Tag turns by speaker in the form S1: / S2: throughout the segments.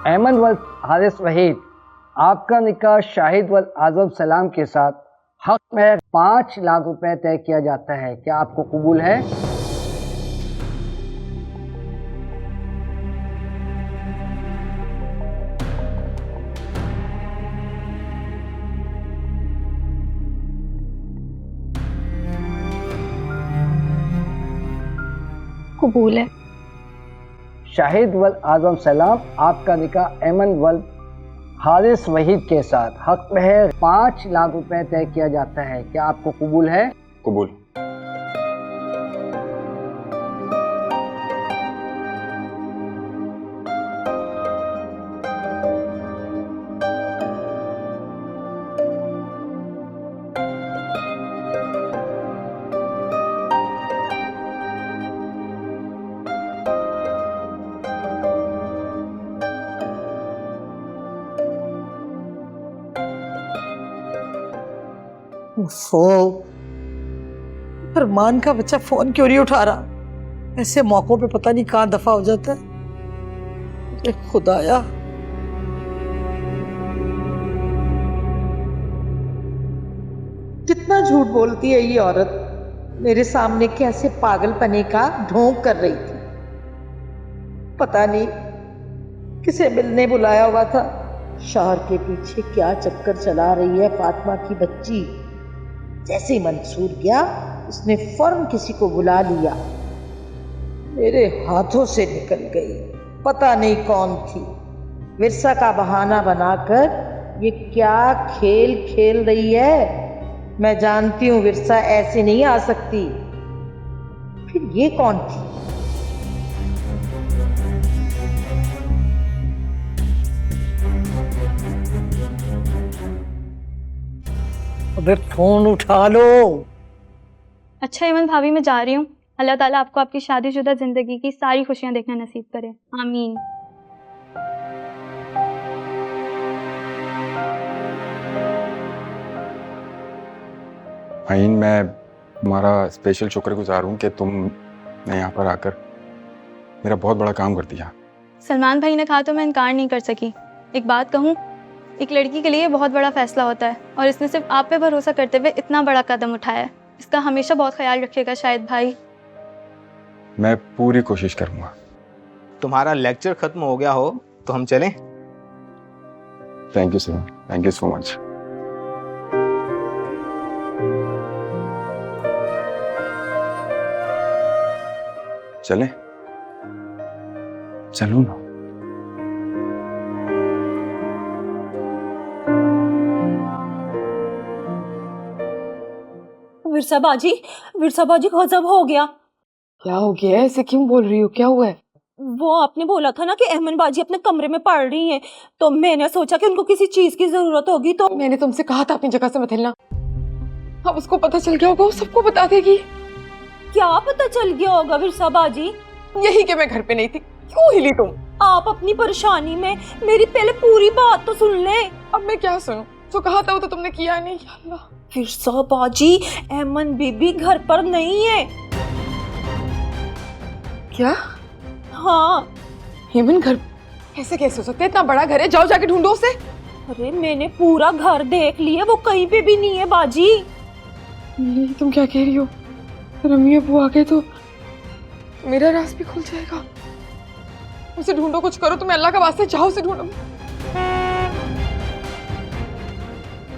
S1: अहमद वल हारिस वहीद, आपका निकाह शाहिद वल आजम सलाम के साथ हक में 5 लाख रुपए तय किया जाता है। क्या आपको कबूल है?
S2: कबूल है।
S1: शाहिद वल आजम सलाम, आपका निकाह अहमद वल हारिस वहीद के साथ हक में 5 लाख रुपए तय किया जाता है। क्या आपको कबूल है?
S3: कबूल।
S4: अरमान का बच्चा फोन क्यों नहीं उठा रहा? ऐसे मौकों पे पता नहीं कहाँ दफा हो जाता है। अरे खुदाया, कितना झूठ बोलती है ये औरत। मेरे सामने कैसे पागलपने का ढोंग कर रही थी। पता नहीं किसे मिलने बुलाया हुआ था। शौहर के पीछे क्या चक्कर चला रही है फातिमा की बच्ची। जैसे ही मंसूर गया, उसने फौरन किसी को बुला लिया। मेरे हाथों से निकल गई, पता नहीं कौन थी। विरसा का बहाना बनाकर ये क्या खेल खेल रही है। मैं जानती हूँ विरसा ऐसे नहीं आ सकती। फिर ये कौन थी? अबे फोन उठा लो।
S2: अच्छा इमन भाभी, मैं जा रही हूँ। अल्लाह ताला आपको आपकी शादीशुदा जिंदगी की सारी खुशियां देखना नसीब करे। आमीन।
S3: आइन, मैं तुम्हारा स्पेशल शुक्रगुजार हूँ कि तुमने यहाँ पर आकर मेरा बहुत बड़ा काम कर दिया।
S2: सलमान भाई ने कहा तो मैं इनकार नहीं कर सकी। एक बात कहूँ, एक लड़की के लिए बहुत बड़ा फैसला होता है और इसने सिर्फ आप पे भरोसा करते हुए इतना बड़ा कदम उठाया है। इसका हमेशा बहुत ख्याल रखिएगा शाहिद भाई।
S3: मैं पूरी कोशिश करूँगा।
S5: तुम्हारा लेक्चर खत्म हो गया हो तो हम चलें?
S3: Thank you sir, thank you so much. चलें? चलो ना।
S6: विरसा बाजी गजब हो गया।
S7: क्या हो गया है? ऐसे क्यों बोल रही हो? क्या हुआ है?
S6: वो आपने बोला था ना कि अहमद बाजी अपने कमरे में पढ़ रही हैं, तो मैंने सोचा कि उनको किसी चीज की जरूरत होगी तो
S7: मैंने तुमसे कहा था अपनी जगह से मत हिलना। अब उसको पता चल गया होगा, वो सबको बता देगी।
S6: क्या पता चल गया होगा विरसा बाजी?
S7: यही कि मैं घर पे नहीं थी। क्यों हिली तुम?
S6: आप अपनी परेशानी में मेरी पहले पूरी बात तो सुन ले।
S7: अब मैं क्या सुनूं? जो कहा था वो तो तुमने किया नहीं। या अल्लाह।
S6: विरसा बाजी, अहमद बीबी घर पर नहीं है।
S7: क्या?
S6: हाँ।
S7: हेमन घर ऐसे कैसे हो सकता है? इतना बड़ा घर है, जाओ जाके ढूंढो उसे।
S6: अरे मैंने पूरा घर देख लिया, वो कहीं पे भी नहीं है बाजी।
S7: नहीं, तुम क्या कह रही हो? रमी अबू आ गए तो मेरा राज भी खुल जाएगा। उसे ढूंढो, कुछ करो। तुम्हें अल्लाह का वास्ते जाओ उसे ढूंढो।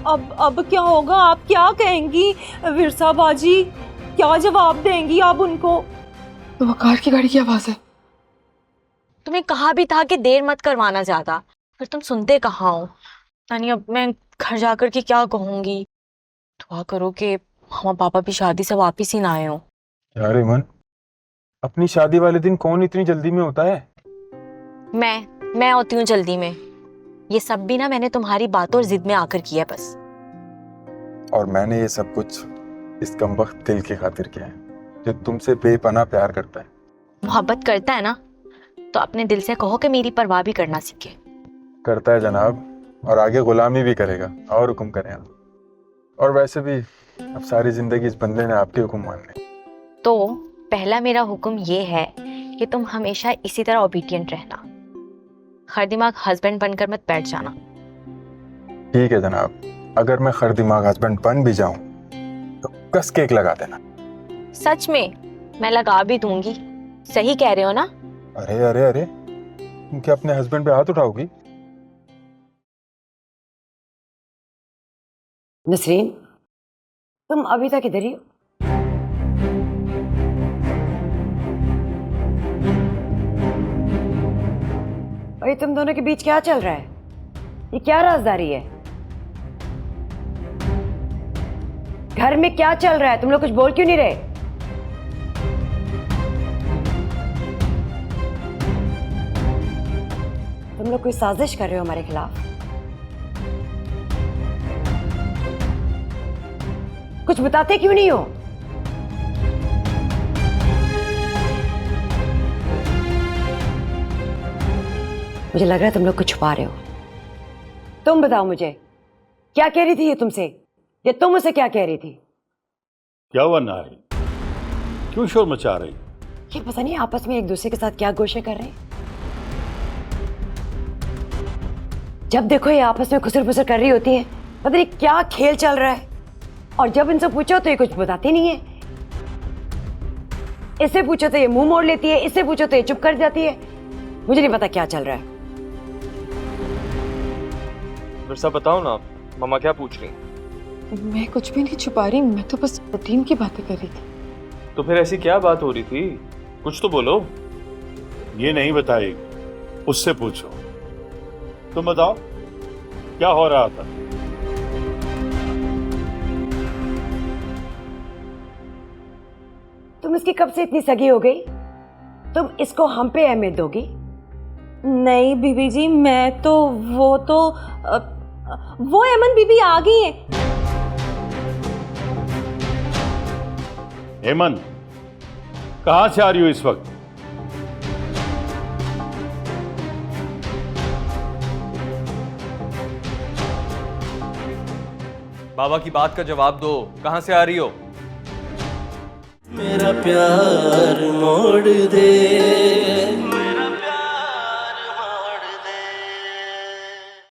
S6: अब क्या होगा? आप क्या कहेंगी विरसा बाजी? क्या जवाब देंगी आप उनको?
S7: तो वकार की गाड़ी की आवाज है।
S8: तुम्हें कहा भी था कि देर मत करवाना ज्यादा, फिर तुम सुनते कहाँ हो। यानी अब मैं घर जाकर के क्या कहूंगी? दुआ करो कि मामा पापा भी शादी से वापिस ही ना आए हो।
S3: यार इमन, अपनी शादी वाले दिन कौन इतनी जल्दी में होता है?
S8: मैं होती हूँ जल्दी में। ये सब भी ना मैंने तुम्हारी बातों और जिद में आकर किया बस।
S3: और मैंने ये सब कुछ इस कमबख्त दिल की खातिर किया है जो तुमसे बेपनाह प्यार करता है।
S8: मोहब्बत करता है ना तो अपने दिल से कहो कि मेरी परवाह भी करना सीखे।
S3: करता है जनाब, और आगे गुलामी भी करेगा और हुक्म करेगा। और वैसे भी अब सारी जिंदगी इस बंदे ने आपके हुक्म मानने।
S8: तो पहला मेरा हुक्म ये है कि तुम हमेशा इसी तरह ओबीडियंट रहना। खरदिमाग हस्बैंड बनकर मत बैठ जाना।
S3: ठीक है जनाब, अगर मैं खर दिमाग हस्बैंड बन भी जाऊं तो कस केक लगा देना।
S8: सच में मैं लगा भी दूंगी। सही कह रहे हो ना?
S3: अरे अरे अरे, तुम क्या अपने हस्बैंड पे हाथ उठाओगी?
S9: नसरीन, तुम अभी तक इधर ही हो? भाई तुम दोनों के बीच क्या चल रहा है? ये क्या राजदारी है? घर में क्या चल रहा है? तुम लोग कुछ बोल क्यों नहीं रहे? तुम लोग कोई साजिश कर रहे हो हमारे खिलाफ? कुछ बताते क्यों नहीं हो? मुझे लग रहा है तुम लोग कुछ छुपा रहे हो। तुम बताओ मुझे, क्या कह रही थी ये तुमसे, या तुम उसे क्या कह रही थी?
S10: क्या हुआ नारी, क्यों शोर मचा रही?
S9: ये पता नहीं आपस में एक दूसरे के साथ क्या गोशे कर रहे हैं। जब देखो ये आपस में खुसर फुसर कर रही होती है, पता नहीं क्या खेल चल रहा है। और जब इनसे पूछो तो ये कुछ बताती नहीं है। इससे पूछो तो ये मुंह मोड़ लेती है, इससे पूछो तो ये चुप कर जाती है। मुझे नहीं पता क्या चल रहा है।
S11: मिर्जा बताओ ना, मामा क्या पूछ रही?
S7: मैं कुछ भी नहीं छुपा रही, मैं तो बस रूटीन की बातें कर रही थी।
S11: तो फिर ऐसी क्या बात हो रही थी? कुछ तो बोलो।
S10: ये नहीं बताएगी, उससे पूछो। तुम बताओ क्या हो रहा था?
S9: तुम इसकी कब से इतनी सगी हो गई? तुम इसको हम पे अहमियत दोगी?
S6: नहीं बीबी जी, मैं तो वो एमन बीबी आ गई है।
S10: हेमन, कहां से आ रही हो इस वक्त?
S11: बाबा की बात का जवाब दो, कहां से आ रही हो?
S12: मेरा प्यार मोड़ दे।